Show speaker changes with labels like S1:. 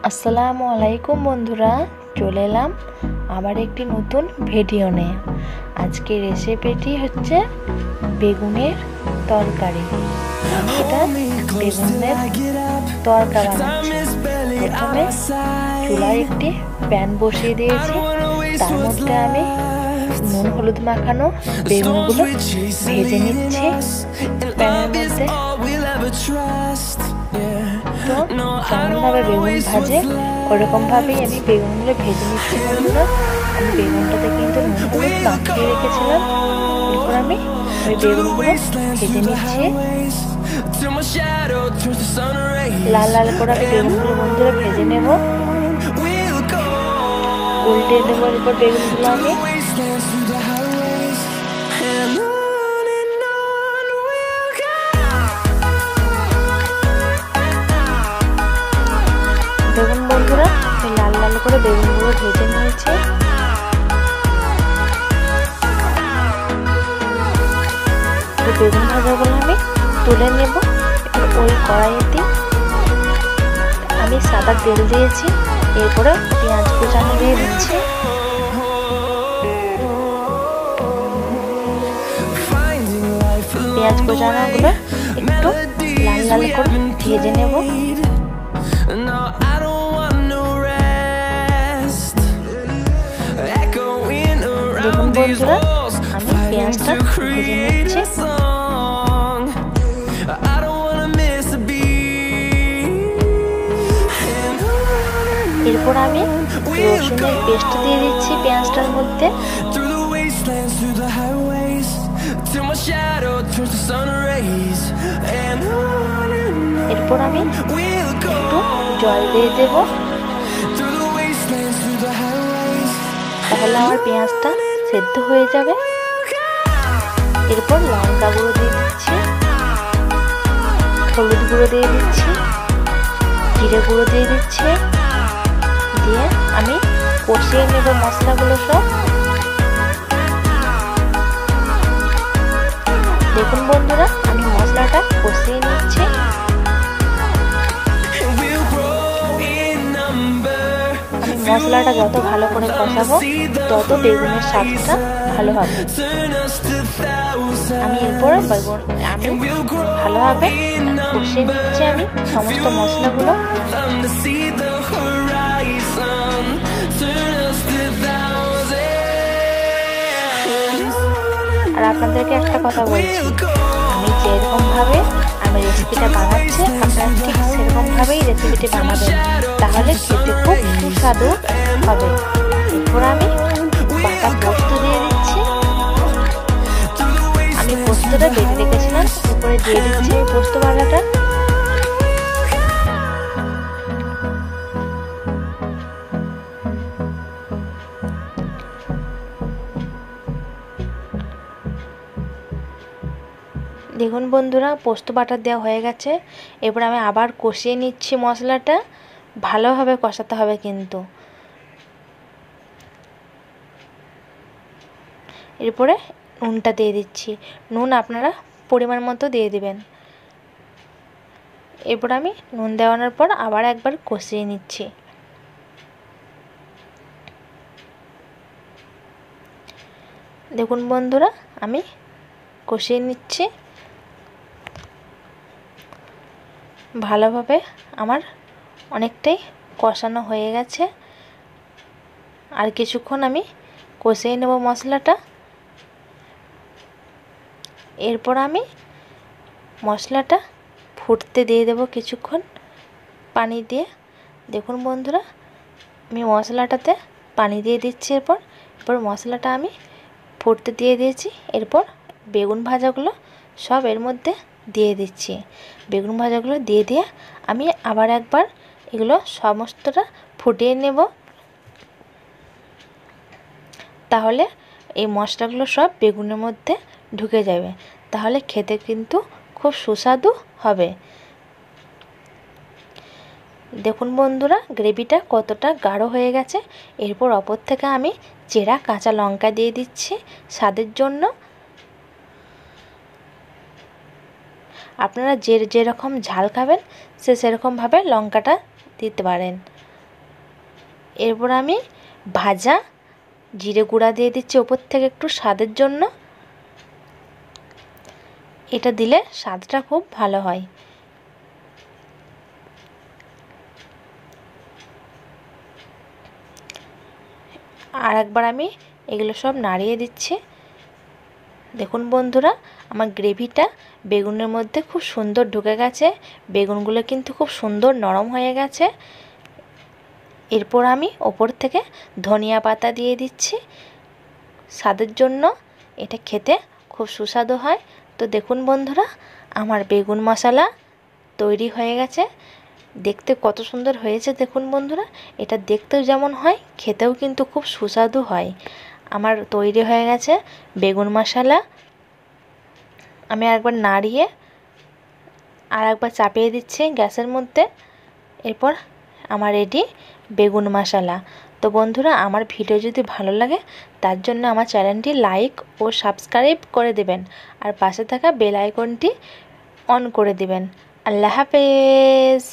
S1: আসসালামু আলাইকুম বন্ধুরা, চলে এলাম আবার একটি নতুন ভিডিও নিয়ে। আজকের রেসিপিটি হচ্ছে বেগুনের তরকারি। আমি এটা বেগুনের তরকা বানাচ্ছি। প্রথমে চুলায় একটি প্যান বসিয়ে দিয়েছি, তার মধ্যে আমি নুন হলুদ মাখানো বেগুনগুলো ভেজে নিচ্ছি প্যানের মধ্যে। তো যেমনভাবে বেগুন ভাজে ওরকমভাবেই আমি বেগুনগুলো ভেজে নিচ্ছি বন্ধুরা। আমি বেগুনটাতে কিন্তু নুন হলুদ মাখিয়ে রেখেছিলাম। এরপর আমি ওই বেগুনগুলো ভেজে নিচ্ছি লাল লাল করে। আমি বেগুনগুলো বন্ধুরা ভেজে নেব, উল্টে দেবো। এরপর বেগুনগুলো আমি দেখুন বন্ধুরা, লাল লাল করে বেগুনগুলো ভেজে নিয়েছি। বেগুন ভাজাগুলো আমি তুলে নেব। ওই কড়াইতে আমি সাদা তেল দিয়েছি, এরপরে পেঁয়াজ কুচানো দিয়ে দিচ্ছি। পেঁয়াজ কুচানোগুলো একটু লাল লাল করে ভেজে নেব। দেখুন বন্ধুরা, আমি পেঁয়াজটা ভেজে নিচ্ছি। এরপর আমি রসুনের পেস্ট দিয়ে দিচ্ছি পেঁয়াজটার মধ্যে। এরপর আমি একটু জল দিয়ে দেব, তাহলে আমার পেঁয়াজটা সেদ্ধ হয়ে যাবে। এরপর লঙ্কা গুঁড়ো দিয়ে দিচ্ছি, হলুদ গুঁড়ো দিয়ে দিচ্ছি, জিরে গুঁড়ো দিয়ে দিচ্ছি। দিয়ে আমি কষিয়ে নেব মশলাগুলো সব। দেখুন বন্ধুরা, আমি মশলাটা কষিয়ে নিচ্ছি। আমি মশলাটা যত ভালো করে কষাবো তত বেগুনের স্বাদটা ভালো হবে। আমি এরপরে আমি ভালোভাবে কষিয়ে নিচ্ছি আমি সমস্ত মশলাগুলো। আর আপনাদেরকে একটা কথা বলছি, আমি যেরকমভাবে আমি রেসিপিটা বানাচ্ছি আপনারা ঠিক সেরকমভাবেই রেসিপিটি বানাবেন, তাহলে খেতে খুব সুস্বাদু হবে। এরপর আমি বাটা পোস্ত দিয়ে দিচ্ছি। আমি পোস্তটা বেটে রেখেছিলাম, এরপরে দিয়ে দিচ্ছি পোস্ত বাটাটা। দেখুন বন্ধুরা, পোস্ত বাটা দেওয়া হয়ে গেছে। এরপর আমি আবার কষিয়ে নিচ্ছি মশলাটা। ভালোভাবে কষাতে হবে কিন্তু। এরপরে নুনটা দিয়ে দিচ্ছি, নুন আপনারা পরিমাণ মতো দিয়ে দিবেন। এরপর আমি নুন দেওয়ানোর পর আবার একবার কষিয়ে নিচ্ছি। দেখুন বন্ধুরা, আমি কষিয়ে নিচ্ছি ভালোভাবে। আমার অনেকটাই কষানো হয়ে গেছে, আর কিছুক্ষণ আমি কষিয়ে নেব মশলাটা। এরপর আমি মশলাটা ফুটতে দিয়ে দেব কিছুক্ষণ পানি দিয়ে। দেখুন বন্ধুরা, আমি মশলাটাতে পানি দিয়ে দিচ্ছি। এরপর মশলাটা আমি ফুটতে দিয়ে দিয়েছি। এরপর বেগুন ভাজাগুলো সব এর মধ্যে দিয়ে দিচ্ছি। বেগুন ভাজাগুলো দিয়ে আমি আবার একবার এগুলো সমস্তটা ফুটিয়ে নেব, তাহলে এই মশলাগুলো সব বেগুনের মধ্যে ঢুকে যাবে, তাহলে খেতে কিন্তু খুব সুস্বাদু হবে। দেখুন বন্ধুরা, গ্রেভিটা কতটা গাঢ় হয়ে গেছে। এরপর অপর থেকে আমি চেরা কাঁচা লঙ্কা দিয়ে দিচ্ছি স্বাদের জন্য। আপনারা যেরকম ঝাল খাবেন সেরকমভাবে লঙ্কাটা দিতে পারেন। এরপর আমি ভাজা জিরে গুঁড়া দিয়ে দিচ্ছি ওপর থেকে একটু স্বাদের জন্য। এটা দিলে স্বাদটা খুব ভালো হয়। আর একবার আমি এগুলো সব নাড়িয়ে দিচ্ছি। দেখুন বন্ধুরা, আমার গ্রেভিটা বেগুনের মধ্যে খুব সুন্দর ঢুকে গেছে। বেগুনগুলো কিন্তু খুব সুন্দর নরম হয়ে গেছে। এরপর আমি ওপর থেকে ধনিয়া পাতা দিয়ে দিচ্ছি স্বাদের জন্য। এটা খেতে খুব সুস্বাদু হয়। তো দেখুন বন্ধুরা, আমার বেগুন মশলা তৈরি হয়ে গেছে। দেখতে কত সুন্দর হয়েছে দেখুন বন্ধুরা। এটা দেখতেও যেমন হয়, খেতেও কিন্তু খুব সুস্বাদু হয়। আমার তৈরি হয়ে গেছে বেগুন মশলা। আমি আরেকবার নাড়িয়ে আর একবার চাপিয়ে দিচ্ছি গ্যাসের মধ্যে। এরপর আমার রেডি বেগুন মশলা। তো বন্ধুরা, আমার ভিডিও যদি ভালো লাগে তার জন্য আমার চ্যানেলটি লাইক ও সাবস্ক্রাইব করে দেবেন আর পাশে থাকা বেল আইকনটি অন করে দেবেন। আল্লাহ হাফেজ।